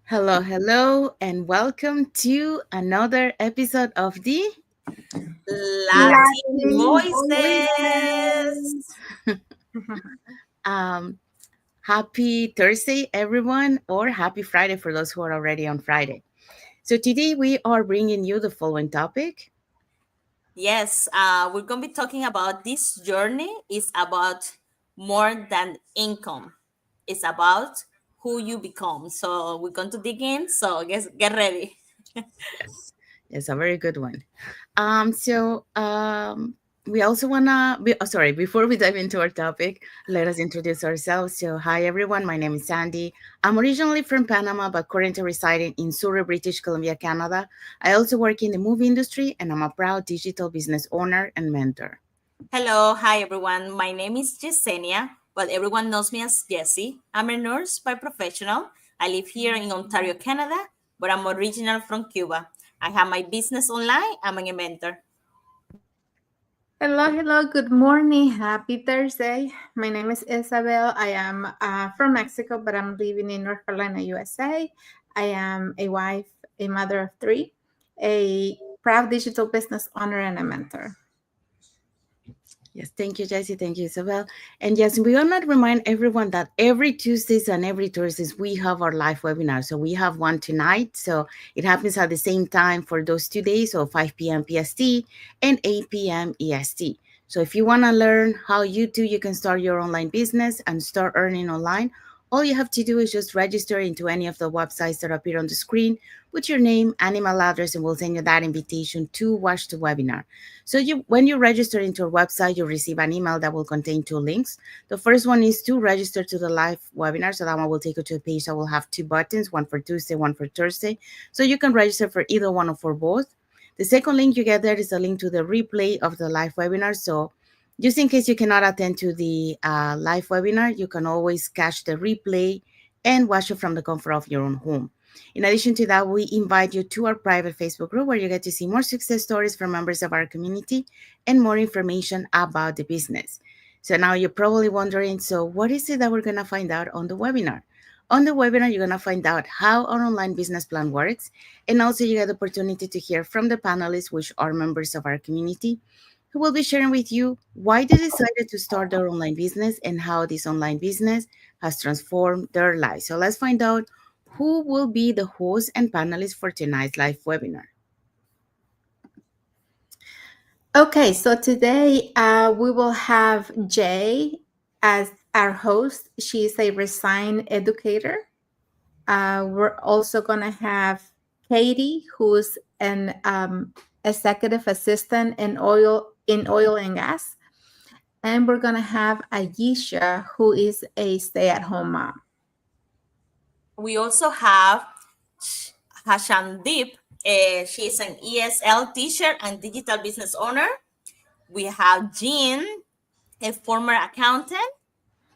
Hello, hello, and welcome to another episode of the Latin Latin voices. voices. um, Happy Thursday, everyone, or happy Friday for those who are already on Friday. So today we are bringing you the following topic. Yes, we're going to be talking about this journey is about more than income. It's about who you become. So we're going to dig in. So get ready. Yes, yes, a very good one. So we also wanna be, sorry, before we dive into our topic, let us introduce ourselves. So hi everyone, my name is Sandy. I'm originally from Panama, but currently residing in Surrey, British Columbia, Canada. I also work in the movie industry, and I'm a proud digital business owner and mentor. Hello, hi everyone. My name is Yesenia, but everyone knows me as Jessie. I'm a nurse by professional. I live here in Ontario, Canada, but I'm original from Cuba. I have my business online. I'm a mentor. Hello. Good morning. Happy Thursday. My name is Isabel. I am from Mexico, but I'm living in North Carolina, USA. I am a wife, a mother of three, a proud digital business owner, and a mentor. Yes, thank you, Jessie. Thank you, Isabel. And yes, we want to remind everyone that every Tuesdays and every Thursdays we have our live webinar. So we have one tonight. So it happens at the same time for those 2 days, so 5 p.m. PST and 8 p.m. EST. So if you want to learn how you can start your online business and start earning online, all you have to do is just register into any of the websites that appear on the screen with your name and email address, and we'll send you that invitation to watch the webinar. So when you register into our website, you'll receive an email that will contain two links. The first one is to register to the live webinar. So that one will take you to a page that will have two buttons, one for Tuesday, one for Thursday. So you can register for either one or for both. The second link you get there is a link to the replay of the live webinar. So just in case you cannot attend to the live webinar, you can always catch the replay and watch it from the comfort of your own home. In addition to that, we invite you to our private Facebook group where you get to see more success stories from members of our community and more information about the business. So now you're probably wondering, so what is it that we're going to find out on the webinar? On the webinar, you're going to find out how our online business plan works. And also you get the opportunity to hear from the panelists, which are members of our community, who will be sharing with you why they decided to start their online business and how this online business has transformed their lives. So let's find out who will be the host and panelists for tonight's live webinar. Okay, so today we will have Jay as our host. She's a resigned educator. We're also going to have Katie, who's an executive assistant in oil and gas, and we're going to have Ayesha, who is a stay-at-home mom. We also have Hashandeep. She is an ESL teacher and digital business owner. We have Jean, a former accountant.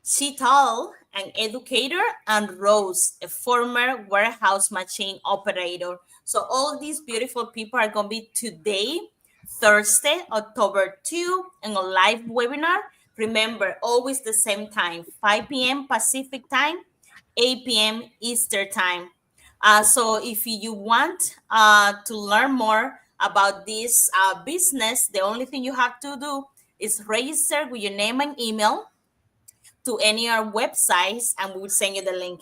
Sheetal, an educator, and Rose, a former warehouse machine operator. So all these beautiful people are going to be today, Thursday, October 2, in a live webinar. Remember, always the same time, 5 p.m. Pacific time, 8 p.m. Eastern time. So if you want to learn more about this business, the only thing you have to do is register with your name and email to any of our websites, and we will send you the link.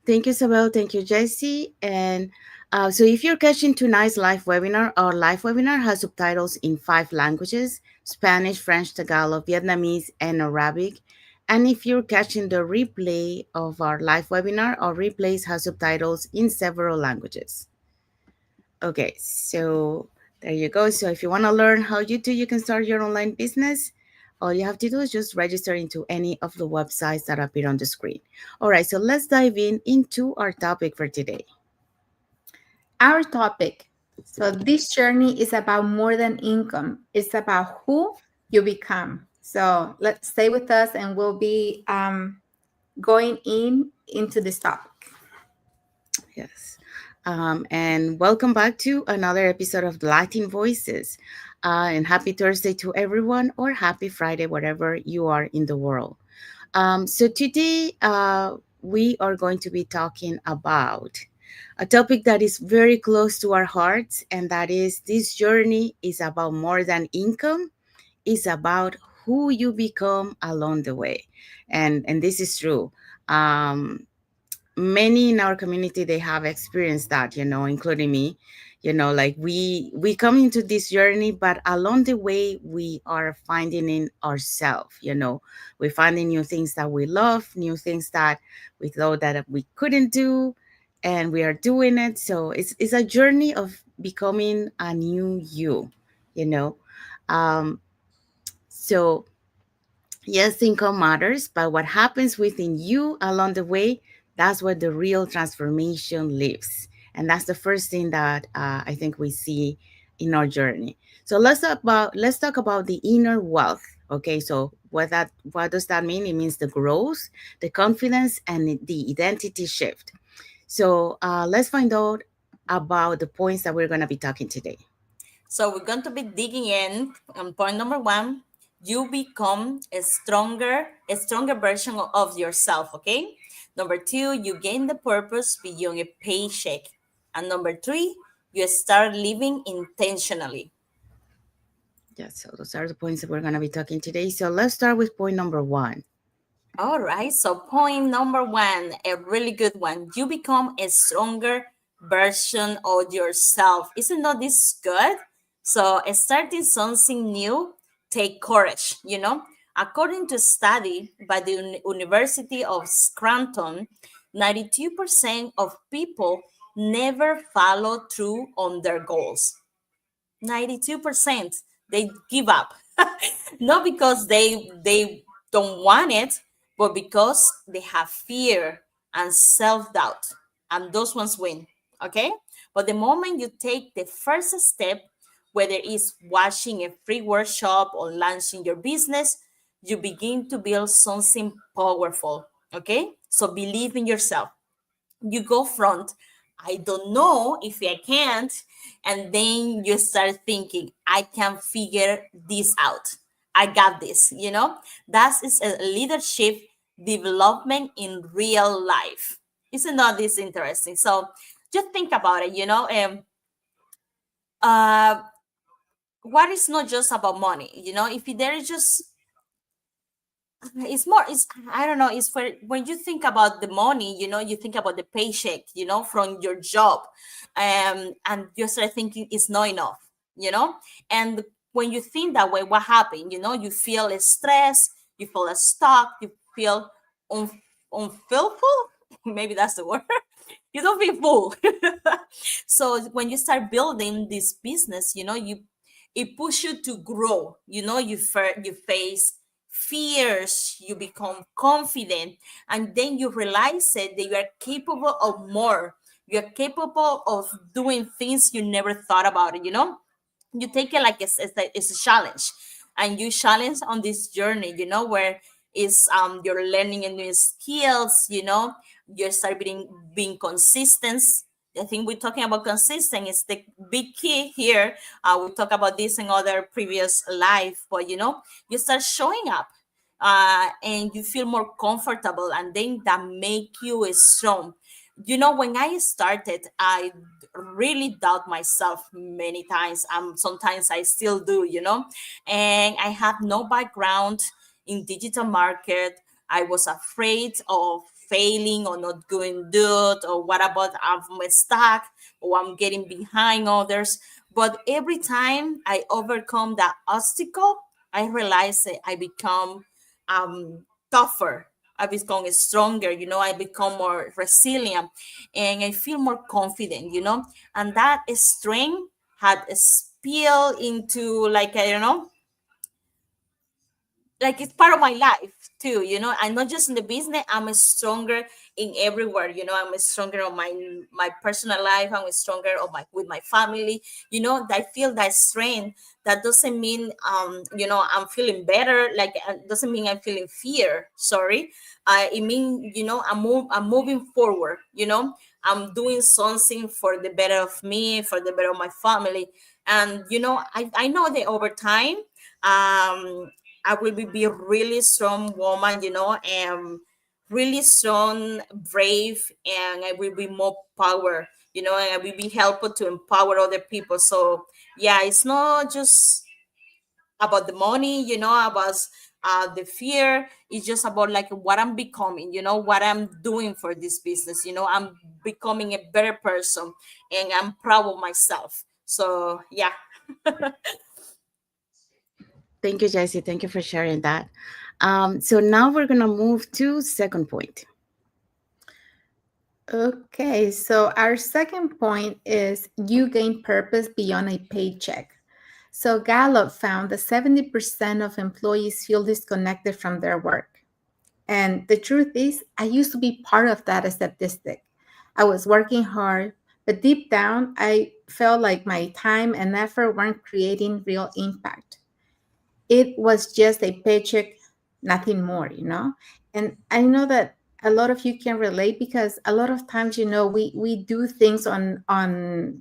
Thank you, Isabel. Thank you, Jessie. And so if you're catching tonight's live webinar, our live webinar has subtitles in 5 languages: Spanish, French, Tagalog, Vietnamese, and Arabic. And if you're catching the replay of our live webinar, our replays have subtitles in several languages. Okay, so there you go. So if you want to learn how you can start your online business, all you have to do is just register into any of the websites that appear on the screen. All right, so let's dive into our topic for today. Our topic. So, this journey is about more than income, it's about who you become. So, let's stay with us and we'll be going into this topic. Yes. And welcome back to another episode of Latin Voices. And happy Thursday to everyone, or happy Friday, wherever you are in the world. So today, we are going to be talking about a topic that is very close to our hearts, and that is this journey is about more than income, it's about who you become along the way. And this is true. Um, Many in our community, they have experienced that, including me. Like we come into this journey, but along the way we are finding in ourselves. We're finding new things that we love, new things that we thought that we couldn't do, and we are doing it. So it's a journey of becoming a new you know um so yes, income matters, but what happens within you along the way, that's where the real transformation lives. And that's the first thing that I think we see in our journey. So let's talk about the inner wealth. Okay, so what does that mean? It means the growth, the confidence, and the identity shift. So let's find out about the points that we're going to be talking today. So we're going to be digging in on point number one. You become a stronger version of yourself, okay? Number two, you gain the purpose beyond a paycheck. And number three, you start living intentionally. Yeah, so those are the points that we're going to be talking today. So let's start with point number one. All right, so point number one, a really good one. You become a stronger version of yourself. Isn't that this good? So, starting something new, take courage, According to a study by the University of Scranton, 92% of people never follow through on their goals. 92% they give up. Not because they don't want it, but because they have fear and self-doubt, and those ones win. Okay, but the moment you take the first step, whether it's watching a free workshop or launching your business, you begin to build something powerful. Okay, so believe in yourself. You go front, I don't know if I can't, and then you start thinking, I can figure this out, I got this. That is a leadership development in real life. Isn't that this interesting? So just think about it. Uh what is not just about money. If there is just, it's more, it's, I don't know, it's for when you think about the money, you think about the paycheck, from your job, and you start thinking it's not enough, you know and when you think that way, what happened? You feel stress, you feel stuck, you feel un- unfulfilled. Maybe that's the word. You don't feel full. So when you start building this business, it push you to grow. You face fears, you become confident, and then you realize it, that you are capable of more. You are capable of doing things you never thought about it. You take it like it's a challenge, and you challenge on this journey, where is you're learning a new skills. You start being consistent. I think we're talking about consistent is the big key here. We talk about this in other previous life, but you start showing up, and you feel more comfortable, and then that make you strong. When I started, I really doubt myself many times. Sometimes I still do, and I have no background in digital market. I was afraid of failing or not doing good, or what about I'm stuck, or I'm getting behind others. But every time I overcome that obstacle, I realize that I become tougher. I become stronger, I become more resilient, and I feel more confident, and that strength had spilled into, like, I don't know, like it's part of my life too. I'm not just in the business, I'm stronger in everywhere. I'm stronger on my personal life, I'm stronger on my with my family. I feel that strength. That doesn't mean I'm feeling better, like doesn't mean I'm feeling fear, sorry. It means, I'm moving forward. I'm doing something for the better of me, for the better of my family. And I know that over time, I will be a really strong woman, and really strong, brave, and I will be more power, and I will be helpful to empower other people. So yeah, it's not just about the money, about the fear. It's just about like what I'm becoming, what I'm doing for this business. I'm becoming a better person, and I'm proud of myself. So yeah. Thank you, Jessie. Thank you for sharing that. So now we're gonna move to second point. Okay, so our second point is you gain purpose beyond a paycheck. So Gallup found that 70% of employees feel disconnected from their work. And the truth is, I used to be part of that statistic. I was working hard, but deep down, I felt like my time and effort weren't creating real impact. It was just a paycheck, nothing more, And I know that a lot of you can relate because a lot of times, we do things on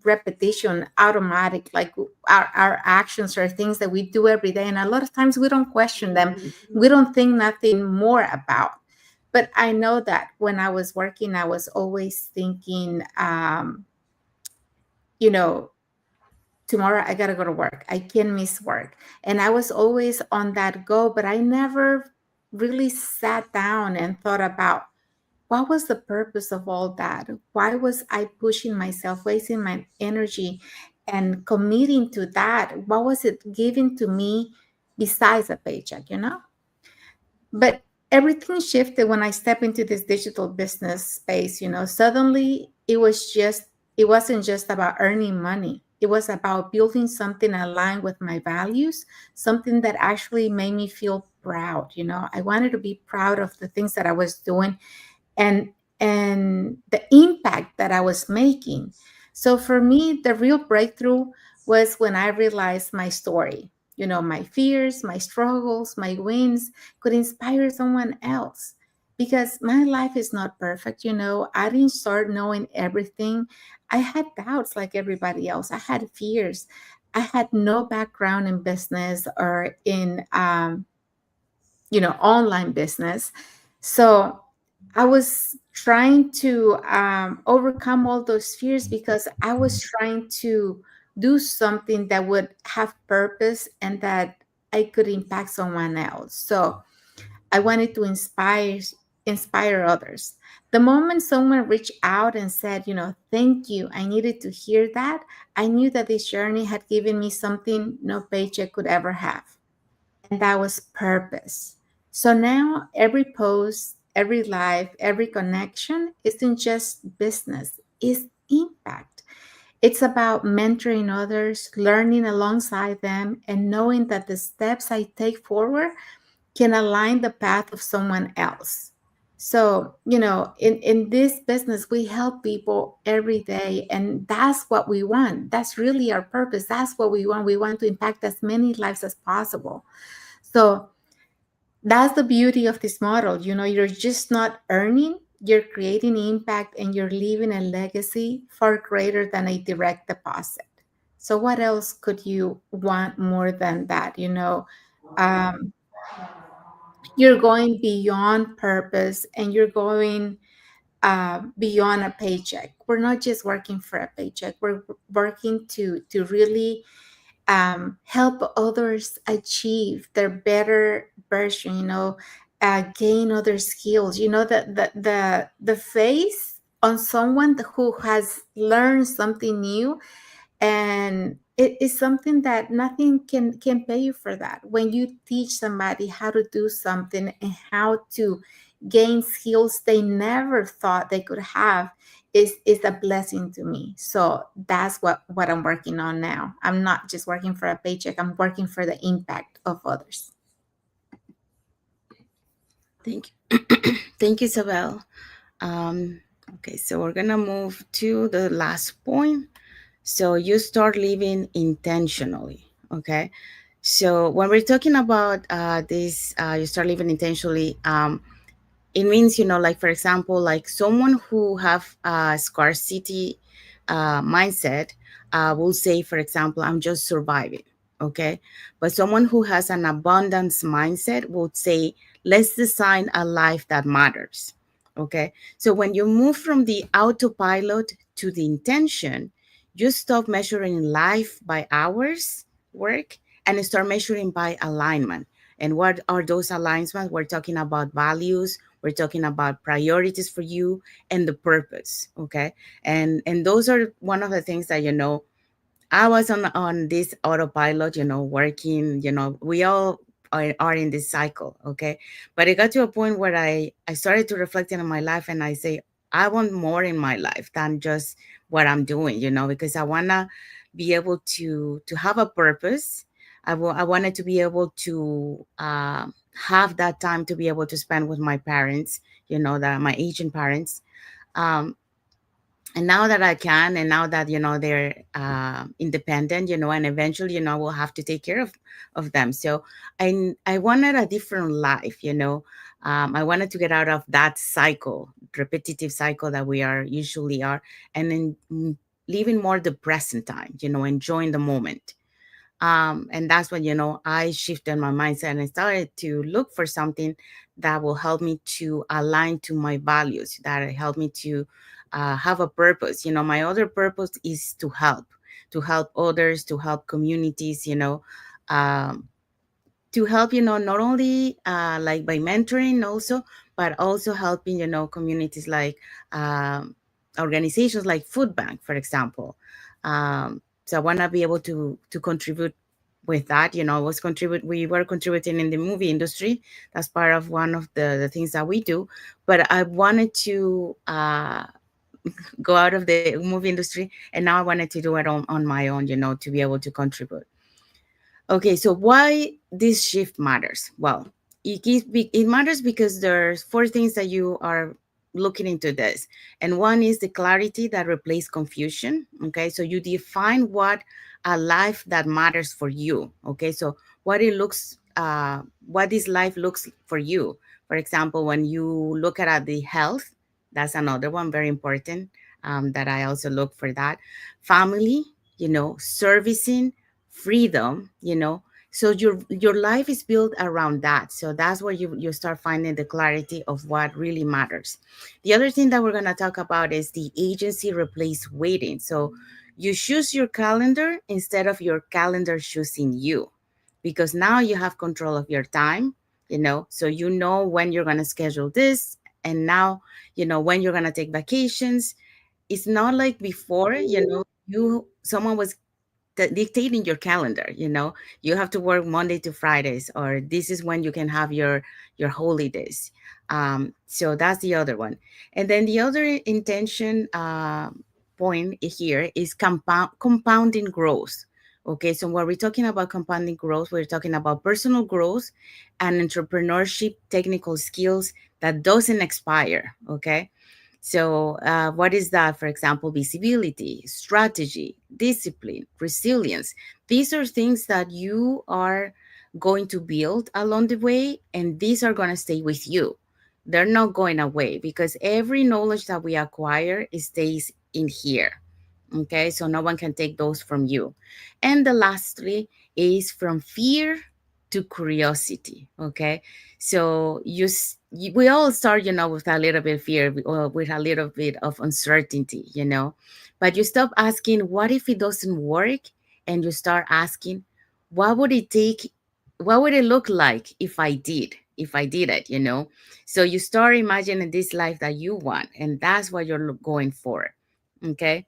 repetition, automatic, like our actions are things that we do every day. And a lot of times we don't question them. We don't think nothing more about. But I know that when I was working, I was always thinking, you know, tomorrow I gotta go to work. I can't miss work. And I was always on that go, but I never really sat down and thought about what was the purpose of all that? Why was I pushing myself, wasting my energy and committing to that? What was it giving to me besides a paycheck? But everything shifted when I stepped into this digital business space. Suddenly it wasn't just about earning money. It was about building something aligned with my values, something that actually made me feel proud. I wanted to be proud of the things that I was doing and the impact that I was making. So for me, the real breakthrough was when I realized my story. My fears, my struggles, my wins could inspire someone else. Because my life is not perfect. I didn't start knowing everything. I had doubts like everybody else. I had fears. I had no background in business or in online business. So I was trying to overcome all those fears because I was trying to do something that would have purpose and that I could impact someone else. So I wanted to inspire others. The moment someone reached out and said, thank you, I needed to hear that, I knew that this journey had given me something no paycheck could ever have, and that was purpose. So now every post, every live, every connection isn't just business, it's impact. It's about mentoring others, learning alongside them, and knowing that the steps I take forward can align the path of someone else. So, in this business, we help people every day, and that's what we want. That's really our purpose. That's what we want. We want to impact as many lives as possible. So that's the beauty of this model. You're just not earning, you're creating impact and you're leaving a legacy far greater than a direct deposit. So what else could you want more than that? Um, you're going beyond purpose and you're going beyond a paycheck. We're not just working for a paycheck. We're working to really help others achieve their better version, gain other skills. The face on someone who has learned something new, and it is something that nothing can pay you for that. When you teach somebody how to do something and how to gain skills they never thought they could have, is a blessing to me. So that's what I'm working on now. I'm not just working for a paycheck, I'm working for the impact of others. Thank you. Thank you, Isabel. Okay, so we're gonna move to the last point. So you start living intentionally. Okay. So when we're talking about this, you start living intentionally. It means, like for example, like someone who have a scarcity mindset will say, for example, I'm just surviving. Okay. But someone who has an abundance mindset would say, let's design a life that matters. Okay. So when you move from the autopilot to the intention, you stop measuring life by hours work and start measuring by alignment. And what are those alignments? We're talking about values, we're talking about priorities for you and the purpose. Okay. And those are one of the things that, I was on this autopilot, working, we all are in this cycle, okay? But it got to a point where I started to reflect on my life and I say, I want more in my life than just what I'm doing, because I wanna be able to have a purpose. I wanted to be able to have that time to be able to spend with my parents, that my Asian parents. Um, and now that I can, and now that they're independent, and eventually I will have to take care of them. So I wanted a different life, I wanted to get out of that cycle, repetitive cycle that we are usually are, and then living more the present time, enjoying the moment. And that's when I shifted my mindset and I started to look for something that will help me to align to my values, that help me to have a purpose. My other purpose is to help others, to help communities, um, to help, not only like by mentoring also, but also helping, communities like um, organizations like food bank, for example. So I want to be able to contribute with that. We were contributing in the movie industry. That's part of one of the things that we do. But I wanted to go out of the movie industry, and now I wanted to do it on my own, to be able to contribute. Okay, so why this shift matters? Well, it matters because there's four things that you are looking into this. And one is the clarity that replaces confusion. Okay, so you define what a life that matters for you. Okay, so what this life looks for you. For example, when you look at the health, that's another one very important, that I also look for that. Family, servicing, freedom, so your life is built around that. So that's where you start finding the clarity of what really matters. The other thing that we're going to talk about is the agency replace waiting. So you choose your calendar instead of your calendar choosing you, because now you have control of your time, so when you're going to schedule this, and now when you're going to take vacations. It's not like before, you someone was dictating your calendar. You have to work Monday to Fridays, or this is when you can have your holidays. So that's the other one. And then the other intention point here is compounding growth. Okay, so when we're talking about compounding growth, we're talking about personal growth and entrepreneurship technical skills that doesn't expire. Okay, so, what is that? For example, visibility, strategy, discipline, resilience. These are things that you are going to build along the way, and these are going to stay with you. They're not going away, because every knowledge that we acquire stays in here. Okay, so no one can take those from you. And the lastly is from fear to curiosity. Okay, so we all start, with a little bit of fear, or with a little bit of uncertainty, but you stop asking, what if it doesn't work? And you start asking, what would it take? What would it look like if I did it, So you start imagining this life that you want, and that's what you're going for. Okay.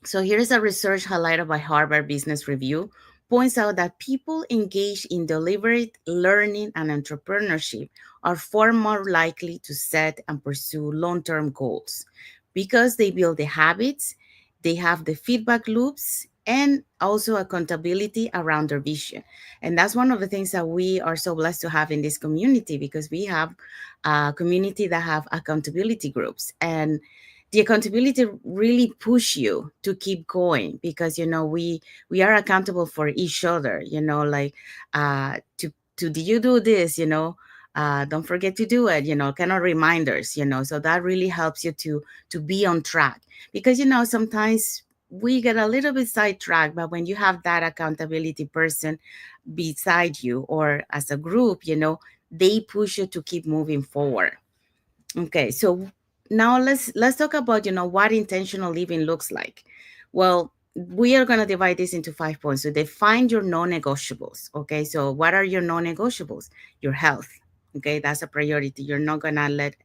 So here's a research highlighted by Harvard Business Review points out that people engaged in deliberate learning and entrepreneurship are far more likely to set and pursue long-term goals because they build the habits, they have the feedback loops, and also accountability around their vision. And that's one of the things that we are so blessed to have in this community, because we have a community that have accountability groups, and the accountability really push you to keep going, because we are accountable for each other, like to do you do this, don't forget to do it, kind of reminders, so that really helps you to be on track, because sometimes we get a little bit sidetracked. But when you have that accountability person beside you, or as a group, they push you to keep moving forward. Okay, so now let's talk about what intentional living looks like. Well, we are going to divide this into 5 points. So define your non-negotiables. Okay, so what are your non-negotiables? Your health. Okay, that's a priority. You're not gonna let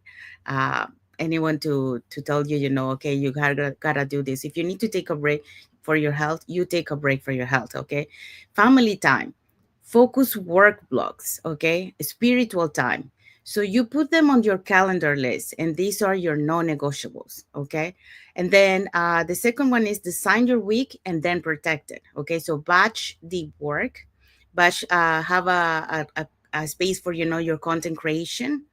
uh, anyone to tell you, okay, you gotta do this. If you need to take a break for your health, you take a break for your health. Okay, family time, focus work blocks. Okay, spiritual time, so you put them on your calendar list, and these are your non-negotiables, okay? And then the second one is design your week and then protect it, okay? So batch the work, batch have a space for your content creation.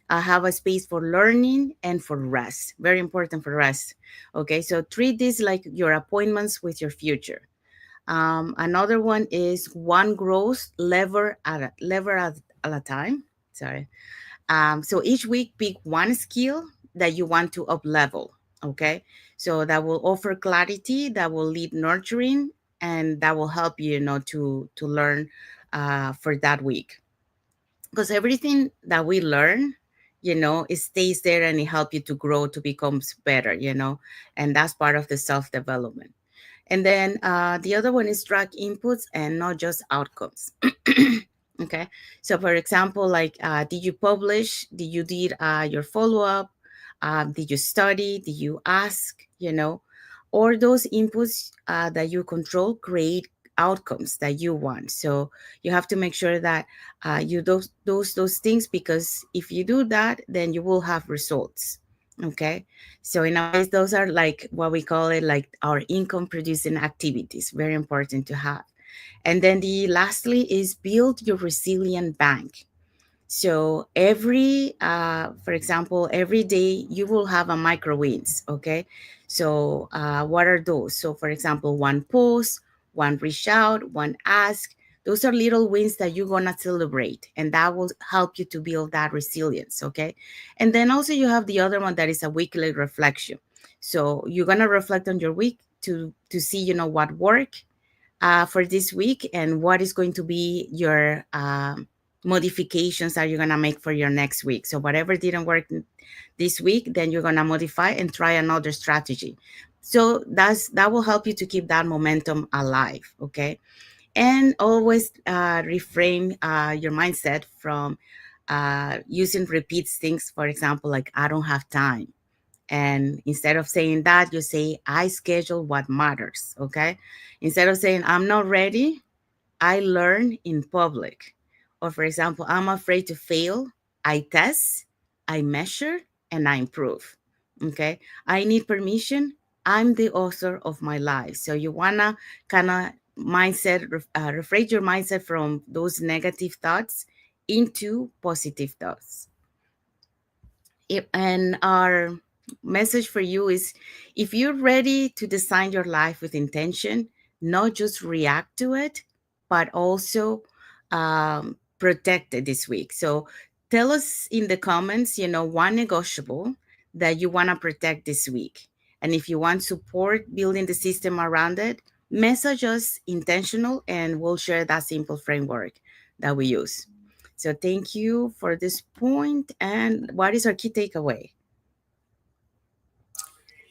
Have a space for learning and for rest. Very important for rest, okay? So treat this like your appointments with your future. Another one is one growth lever at a time. Sorry. So each week, pick one skill that you want to up level. Okay. So that will offer clarity, that will lead nurturing, and that will help you, to learn for that week. Because everything that we learn, it stays there and it helps you to grow, to become better, and that's part of the self development. And then the other one is track inputs and not just outcomes. Okay. So, for example, like, did you publish? Did you did your follow up? Did you study? Did you ask? Or those inputs that you control create outcomes that you want. So you have to make sure that you those things, because if you do that, then you will have results. Okay. So in a way, those are like what we call it, like our income producing activities. Very important to have. And then the lastly is build your resilient bank. So for example, every day you will have a micro wins. Okay. So what are those? So for example, one post, one reach out, one ask. Those are little wins that you're gonna celebrate, and that will help you to build that resilience. Okay. And then also you have the other one that is a weekly reflection. So you're gonna reflect on your week to see what worked for this week, and what is going to be your modifications that you're going to make for your next week. So whatever didn't work this week, then you're going to modify and try another strategy. So that will help you to keep that momentum alive. Okay. And always reframe your mindset from using repeats things. For example, like, I don't have time, and instead of saying that, you say, I schedule what matters. Okay. Instead of saying, I'm not ready, I learn in public. Or, for example, I'm afraid to fail, I test, I measure, and I improve. Okay. I need permission, I'm the author of my life. So you want to kind of rephrase your mindset from those negative thoughts into positive thoughts. And our message for you is, if you're ready to design your life with intention, not just react to it, but also protect it this week. So tell us in the comments, one negotiable that you want to protect this week. And if you want support building the system around it, message us intentional, and we'll share that simple framework that we use. So thank you for this point. And what is our key takeaway?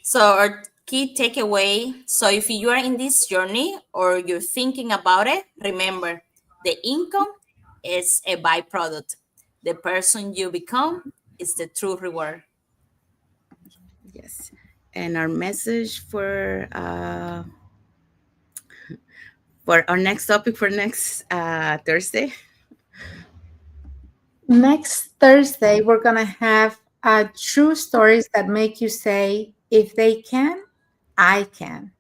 So, our key takeaway, so if you are in this journey or you're thinking about it, remember, the income is a byproduct. The person you become is the true reward. Yes. And our message for our next topic for next Thursday. Next Thursday, we're going to have true stories that make you say, if they can, I can.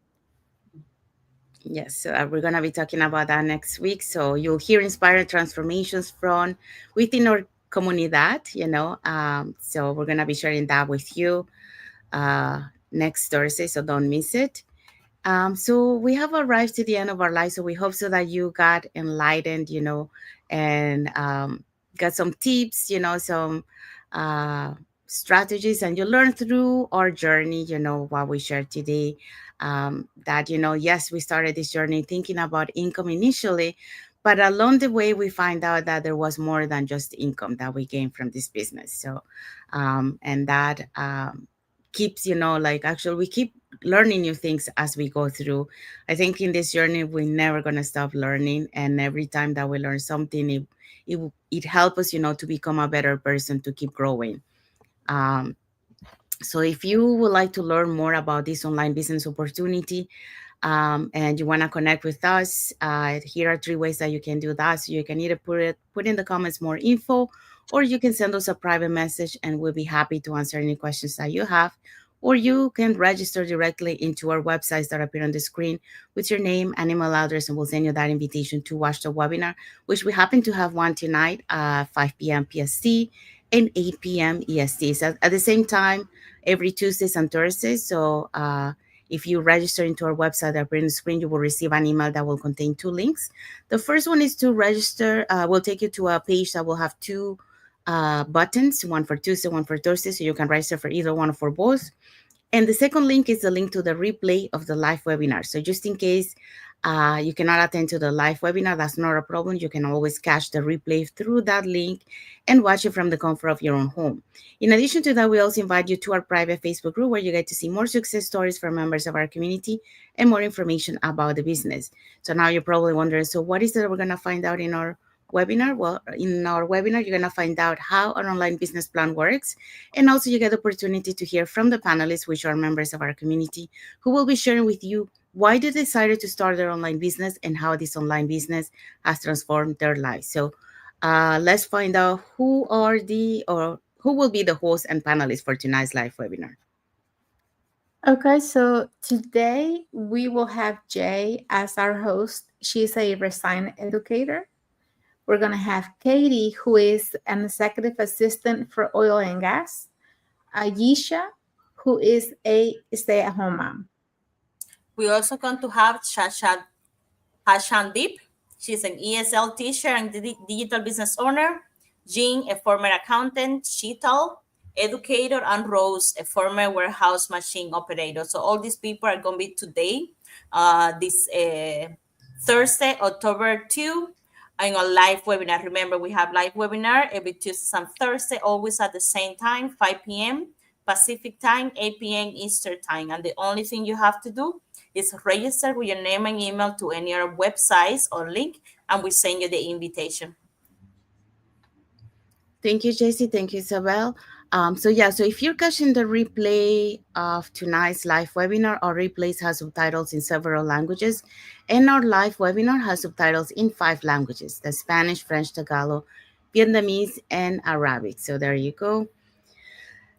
Yes, so we're gonna be talking about that next week. So you'll hear inspired transformations from within our comunidad. So we're gonna be sharing that with you uh, next Thursday. So don't miss it. So we have arrived to the end of our life. So we hope so that you got enlightened, and got some tips, some uh, strategies, and you learn through our journey, what we shared today. That, yes, we started this journey thinking about income initially, but along the way we find out that there was more than just income that we gained from this business. So and that keeps, like, actually we keep learning new things as we go through. I think in this journey we're never going to stop learning, and every time that we learn something, it helps us, to become a better person, to keep growing. um, so if you would like to learn more about this online business opportunity, and you want to connect with us, here are three ways that you can do that. So you can either put in the comments more info, or you can send us a private message and we'll be happy to answer any questions that you have. Or you can register directly into our websites that appear on the screen with your name and email address, and we'll send you that invitation to watch the webinar, which we happen to have one tonight, 5 p.m. PST and 8 p.m. EST. So at the same time, every Tuesdays and Thursdays. So if you register into our website that appears on the screen, you will receive an email that will contain two links. The first one is to register. Will take you to a page that will have two buttons, one for Tuesday, one for Thursday, so you can register for either one or for both. And the second link is the link to the replay of the live webinar. So just in case you cannot attend to the live webinar, that's not a problem. You can always catch the replay through that link and watch it from the comfort of your own home. In addition to that, we also invite you to our private Facebook group, where you get to see more success stories from members of our community and more information about the business. So now you're probably wondering, so what is it that we're going to find out in our webinar? Well, in our webinar, you're going to find out how an online business plan works. And also you get the opportunity to hear from the panelists, which are members of our community, who will be sharing with you why they decided to start their online business and how this online business has transformed their lives. So let's find out who will be the host and panelists for tonight's live webinar. Okay, so today we will have Jay as our host. She's a resigned educator. We're going to have Katie, who is an executive assistant for oil and gas. Ayesha, who is a stay-at-home mom. We also going to have Hashandip. She's an ESL teacher and digital business owner. Jean, a former accountant. Sheetal, educator. And Rose, a former warehouse machine operator. So all these people are going to be today, this Thursday, October 2, in a live webinar. Remember, we have live webinar every Tuesday and Thursday, always at the same time, 5 p.m. Pacific time, 8 p.m. Eastern time. And the only thing you have to do is register with your name and email to any of our websites or link, and we send you the invitation. Thank you, JC. Thank you, Isabel. So if you're catching the replay of tonight's live webinar, our replays has subtitles in several languages, and our live webinar has subtitles in 5 languages: the Spanish, French, Tagalog, Vietnamese, and Arabic. So there you go.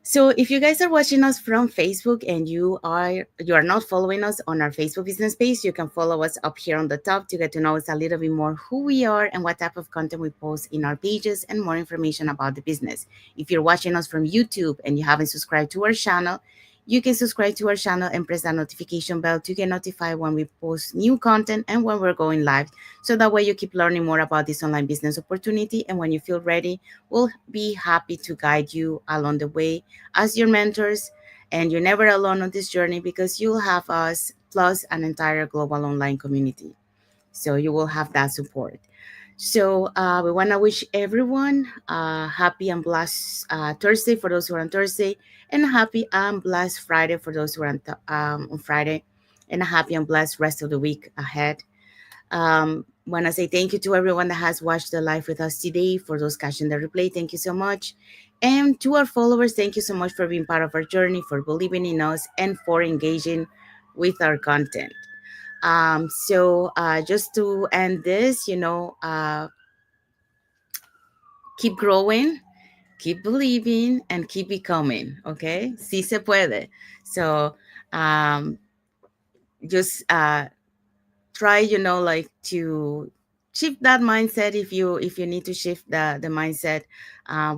So if you guys are watching us from Facebook and you are not following us on our Facebook business page, you can follow us up here on the top to get to know us a little bit more, who we are and what type of content we post in our pages, and more information about the business. If you're watching us from YouTube and you haven't subscribed to our channel, you can subscribe to our channel and press that notification bell to get notified when we post new content and when we're going live. So that way you keep learning more about this online business opportunity. And when you feel ready, we'll be happy to guide you along the way as your mentors. And you're never alone on this journey, because you'll have us plus an entire global online community. So you will have that support. So we want to wish everyone happy and blessed Thursday for those who are on Thursday, and a happy and blessed Friday for those who are on Friday, and a happy and blessed rest of the week ahead. Want to say thank you to everyone that has watched the live with us today. For those catching the replay, thank you so much. And to our followers, thank you so much for being part of our journey, for believing in us, and for engaging with our content. Just to end this, keep growing, keep believing, and keep becoming. Okay, sí se puede. So um, just try, like, to shift that mindset. If you need to shift the mindset,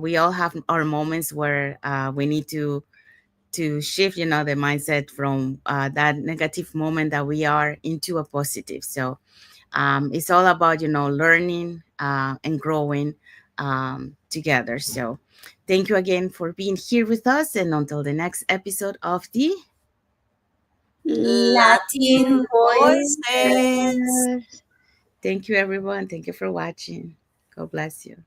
we all have our moments where we need to shift, the mindset from that negative moment that we are into a positive. So it's all about, learning and growing together. So thank you again for being here with us, and until the next episode of the Latin Latin voices. voices. Thank you, everyone. Thank you for watching. God bless you.